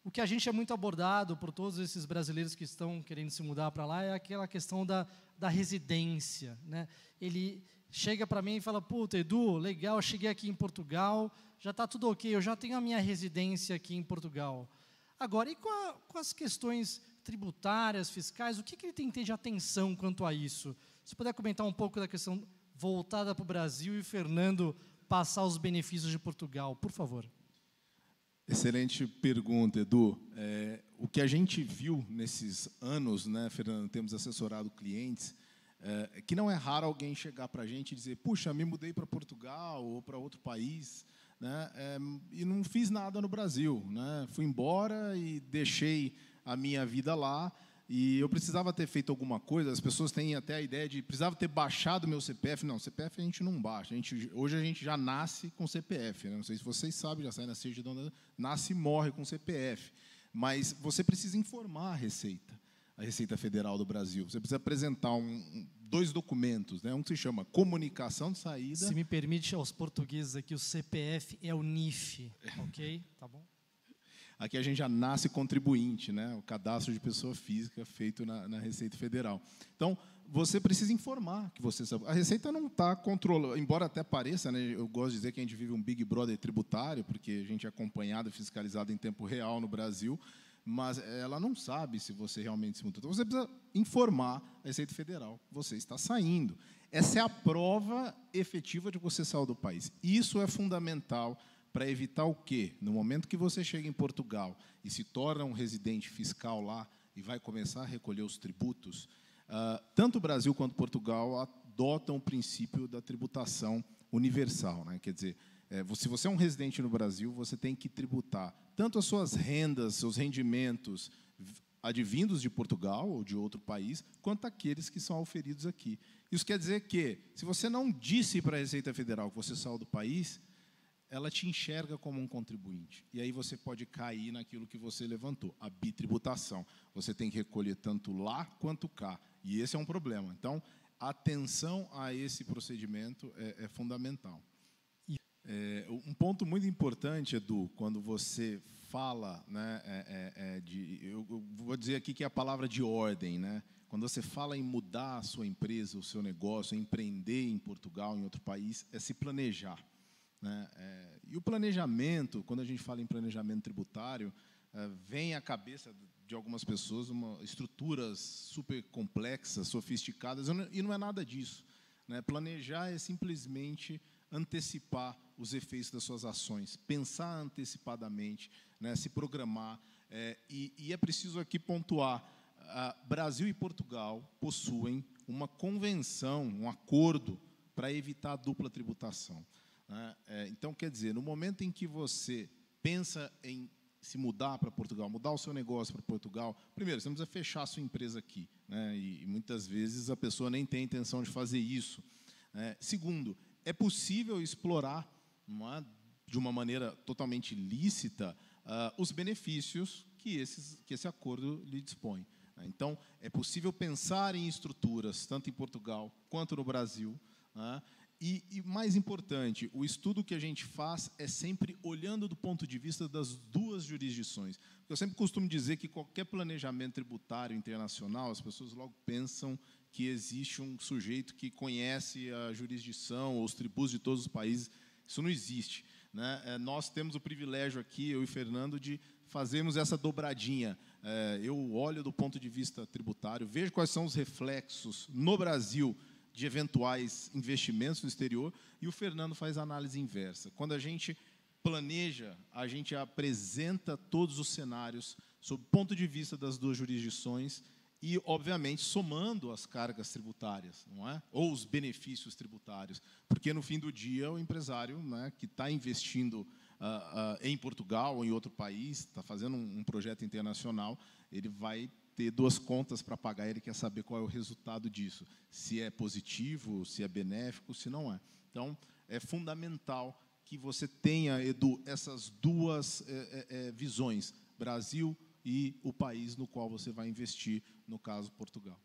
O que a gente é muito abordado por todos esses brasileiros que estão querendo se mudar para lá é aquela questão da residência, né? Ele chega para mim e fala, puta, Edu, legal, eu cheguei aqui em Portugal, já está tudo ok, eu já tenho a minha residência aqui em Portugal. Agora, e com as questões tributárias, fiscais, o que ele tem que ter de atenção quanto a isso? Se puder comentar um pouco da questão voltada para o Brasil e o Fernando passar os benefícios de Portugal, por favor. Excelente pergunta, Edu. O que a gente viu nesses anos, né, Fernando, temos assessorado clientes, que não é raro alguém chegar para a gente e dizer, puxa, me mudei para Portugal ou para outro país, né, e não fiz nada no Brasil, né, fui embora e deixei a minha vida lá, e eu precisava ter feito alguma coisa. As pessoas têm até a ideia de precisava ter baixado meu CPF. Não, CPF a gente não baixa. Hoje a gente já nasce com CPF. Né? Não sei se vocês sabem, já sai na certidão, nasce e morre com CPF. Mas você precisa informar a Receita Federal do Brasil. Você precisa apresentar dois documentos, né? Um que se chama comunicação de saída. Se me permite aos portugueses aqui, o CPF é o NIF, ok? Tá bom? Aqui a gente já nasce contribuinte, né? O cadastro de pessoa física feito na Receita Federal. Então, você precisa informar que você sabe. A Receita não está controlando, embora até pareça, né? Eu gosto de dizer que a gente vive um Big Brother tributário, porque a gente é acompanhado e fiscalizado em tempo real no Brasil, mas ela não sabe se você realmente se mudou. Então, você precisa informar a Receita Federal. Você está saindo. Essa é a prova efetiva de que você saiu do país. Isso é fundamental para evitar o quê? No momento que você chega em Portugal e se torna um residente fiscal lá e vai começar a recolher os tributos, tanto o Brasil quanto Portugal adotam o princípio da tributação universal, né? Quer dizer, se você é um residente no Brasil, você tem que tributar tanto as suas rendas, seus rendimentos advindos de Portugal ou de outro país, quanto aqueles que são auferidos aqui. Isso quer dizer que, se você não disse para a Receita Federal que você saiu do país, ela te enxerga como um contribuinte. E aí você pode cair naquilo que você levantou, a bitributação. Você tem que recolher tanto lá quanto cá. E esse é um problema. Então, a atenção a esse procedimento é fundamental. Um ponto muito importante, Edu, quando você fala, né, eu vou dizer aqui que é a palavra de ordem, né? Quando você fala em mudar a sua empresa, o seu negócio, empreender em Portugal, em outro país, é se planejar. Né? E o planejamento, quando a gente fala em planejamento tributário, vem à cabeça de algumas pessoas estruturas super complexas, sofisticadas, e não é nada disso. Né? Planejar é simplesmente antecipar os efeitos das suas ações, pensar antecipadamente, né? Se programar. E é preciso aqui pontuar, Brasil e Portugal possuem uma convenção, um acordo para evitar a dupla tributação. Então, quer dizer, no momento em que você pensa em se mudar para Portugal, mudar o seu negócio para Portugal, primeiro, você não precisa fechar a sua empresa aqui, né? E muitas vezes a pessoa nem tem intenção de fazer isso. Segundo, é possível explorar, de uma maneira totalmente lícita, os benefícios que esse acordo lhe dispõe. Então, é possível pensar em estruturas, tanto em Portugal quanto no Brasil, e, mais importante, o estudo que a gente faz é sempre olhando do ponto de vista das duas jurisdições. Eu sempre costumo dizer que qualquer planejamento tributário internacional, as pessoas logo pensam que existe um sujeito que conhece a jurisdição ou os tributos de todos os países. Isso não existe. Né? Nós temos o privilégio aqui, eu e Fernando, de fazermos essa dobradinha. Eu olho do ponto de vista tributário, vejo quais são os reflexos no Brasil de eventuais investimentos no exterior, e o Fernando faz a análise inversa. Quando a gente planeja, a gente apresenta todos os cenários sob o ponto de vista das duas jurisdições e, obviamente, somando as cargas tributárias, não é? Ou os benefícios tributários, porque, no fim do dia, o empresário, né, que está investindo em Portugal ou em outro país, está fazendo um projeto internacional, ele vai ter duas contas para pagar, ele quer saber qual é o resultado disso, se é positivo, se é benéfico, se não é. Então, é fundamental que você tenha, Edu, essas duas visões, Brasil e o país no qual você vai investir, no caso, Portugal.